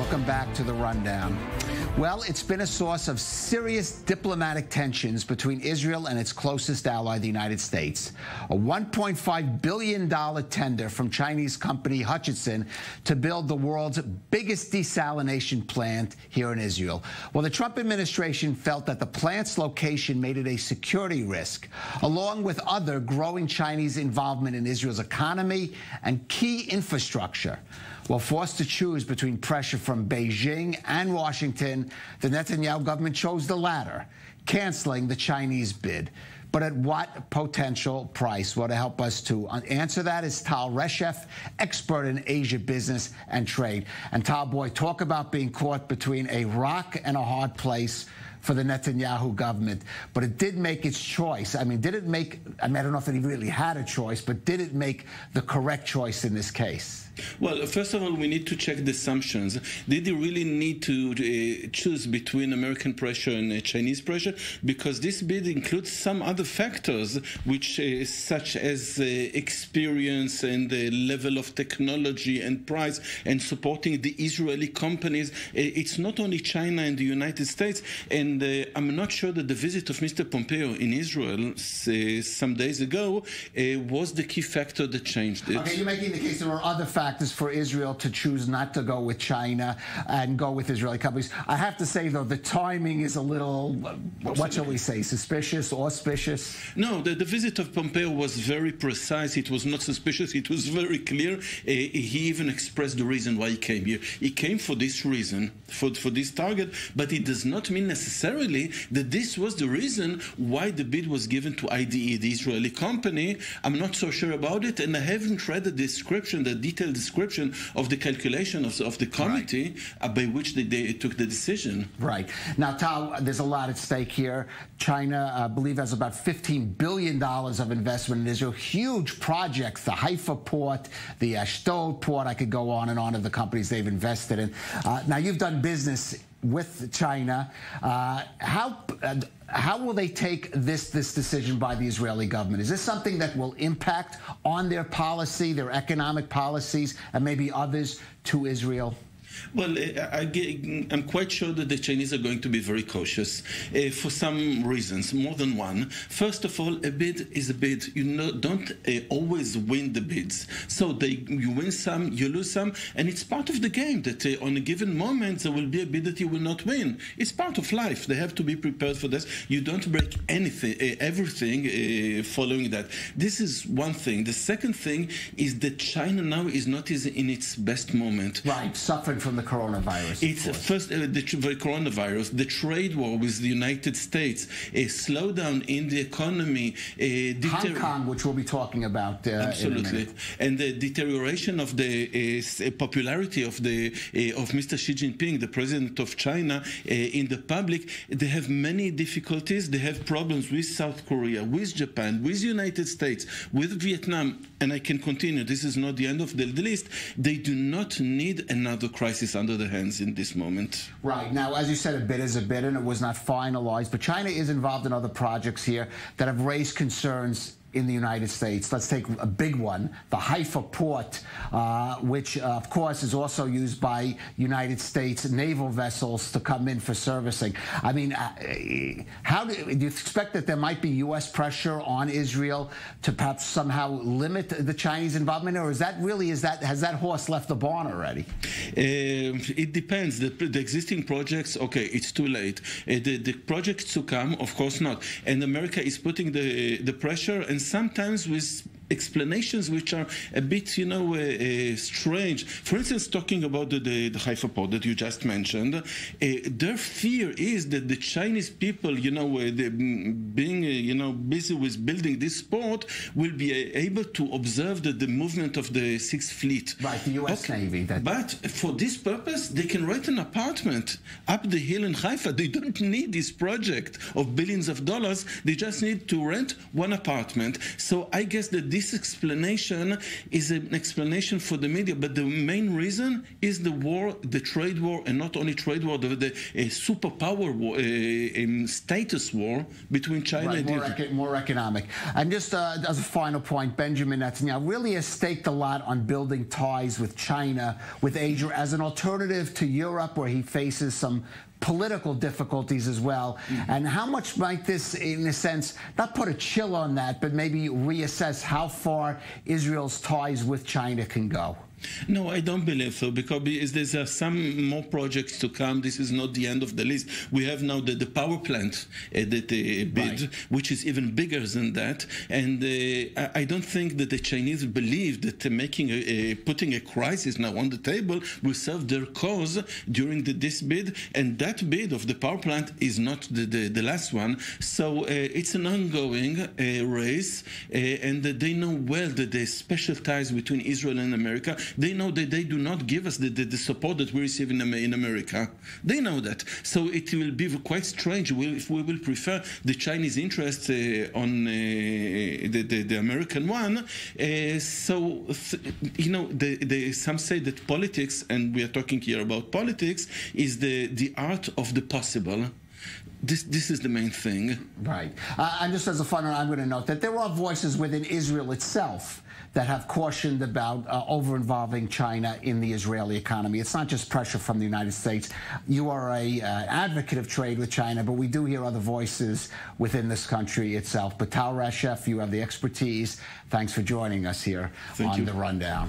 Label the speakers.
Speaker 1: Welcome back to The Rundown. Well, it's been a source of serious diplomatic tensions between Israel and its closest ally, the United States. A $1.5 billion tender from Chinese company Hutchison to build the world's biggest desalination plant here in Israel. Well, the Trump administration felt that the plant's location made it a security risk, along with other growing Chinese involvement in Israel's economy and key infrastructure. Well, forced to choose between pressure from Beijing and Washington, the Netanyahu government chose the latter, canceling the Chinese bid. But at what potential price? Well, to help us to answer that is Tal Reshef, expert in Asia business and trade. And Tal, boy, talk about being caught between a rock and a hard place for the Netanyahu government. But it did make its choice. I mean, did it make, I don't know if it really had a choice, but did it make the correct choice in this case?
Speaker 2: Well, first of all, we need to check the assumptions. Did they really need to choose between American pressure and Chinese pressure? Because this bid includes some other factors, which such as experience and the level of technology and price and supporting the Israeli companies. It's not only China and the United States. And I'm not sure that the visit of Mr. Pompeo in Israel some days ago was the key factor that changed it.
Speaker 1: Okay, you're making the case there were other factors for Israel to choose not to go with China and go with Israeli companies. I have to say, though, the timing is a little, what shall we say, suspicious, auspicious?
Speaker 2: No, the visit of Pompeo was very precise. It was not suspicious. It was very clear. He even expressed the reason why he came here. He came for this reason, for this target, but it does not mean necessarily that this was the reason why the bid was given to IDE, the Israeli company. I'm not so sure about it, and I haven't read the description, the detailed description of the calculation of the committee by which they took the decision.
Speaker 1: Right. Now, Tal, there's a lot at stake here. China, I believe, has about $15 billion of investment in Israel. Huge projects, the Haifa port, the Ashdod port. I could go on and on of the companies they've invested in. Now, you've done business with China. How will they take this decision by the Israeli government? Is this something that will impact on their policy, their economic policies, and maybe others to Israel?
Speaker 2: Well, I'm quite sure that the Chinese are going to be very cautious for some reasons, more than one. First of all, a bid is a bid. You don't always win the bids. So you win some, you lose some, and it's part of the game that on a given moment there will be a bid that you will not win. It's part of life. They have to be prepared for this. You don't break everything following that. This is one thing. The second thing is that China now is not in its best moment.
Speaker 1: Right, suffering from the coronavirus.
Speaker 2: It's first the coronavirus, the trade war with the United States, a slowdown in the economy,
Speaker 1: Hong Kong, which we'll be talking about
Speaker 2: absolutely, and the deterioration of the popularity of Mr. Xi Jinping, the president of China, in the public. They have many difficulties. They have problems with South Korea, with Japan, with the United States, with Vietnam, and I can continue. This is not the end of the list. They do not need another crisis under their hands in this moment.
Speaker 1: Right. Now, as you said, a bid is a bid, and it was not finalized. But China is involved in other projects here that have raised concerns in the United States. Let's take a big one, the Haifa port, which, of course, is also used by United States naval vessels to come in for servicing. I mean, how do you expect that there might be U.S. pressure on Israel to perhaps somehow limit the Chinese involvement, or has that horse left the barn already?
Speaker 2: It depends. The existing projects, okay, it's too late. The projects to come, of course not. And America is putting the pressure, and sometimes with explanations which are a bit, strange. For instance, talking about the Haifa port that you just mentioned, their fear is that the Chinese people, being, busy with building this port, will be able to observe the movement of the Sixth Fleet.
Speaker 1: Right, the U.S. Navy.
Speaker 2: But for this purpose, they can rent an apartment up the hill in Haifa. They don't need this project of billions of dollars. They just need to rent one apartment. So I guess that this explanation is an explanation for the media, but the main reason is the war, the trade war, and not only trade war, the superpower war, status war between China and Israel.
Speaker 1: More economic. And just as a final point, Benjamin Netanyahu really has staked a lot on building ties with China, with Asia, as an alternative to Europe, where he faces some political difficulties as well. And how much might this, in a sense, not put a chill on that, but maybe reassess how far Israel's ties with China can go?
Speaker 2: No, I don't believe so, because there's some more projects to come. This is not the end of the list. We have now the power plant bid, right, which is even bigger than that. And I don't think that the Chinese believe that putting a crisis now on the table will serve their cause during this bid. And that bid of the power plant is not the last one. So it's an ongoing race, and they know well that there's special ties between Israel and America. They know that they do not give us the support that we receive in America. They know that. So it will be quite strange if we will prefer the Chinese interest on the American one. So, you know, some say that politics, and we are talking here about politics, is the art of the possible. This is the main thing.
Speaker 1: Right. And just as a final note, I'm going to note that there are voices within Israel itself that have cautioned about over-involving China in the Israeli economy. It's not just pressure from the United States. You are an advocate of trade with China, but we do hear other voices within this country itself. But Tal Reshef, you have the expertise. Thanks for joining us here on The Rundown.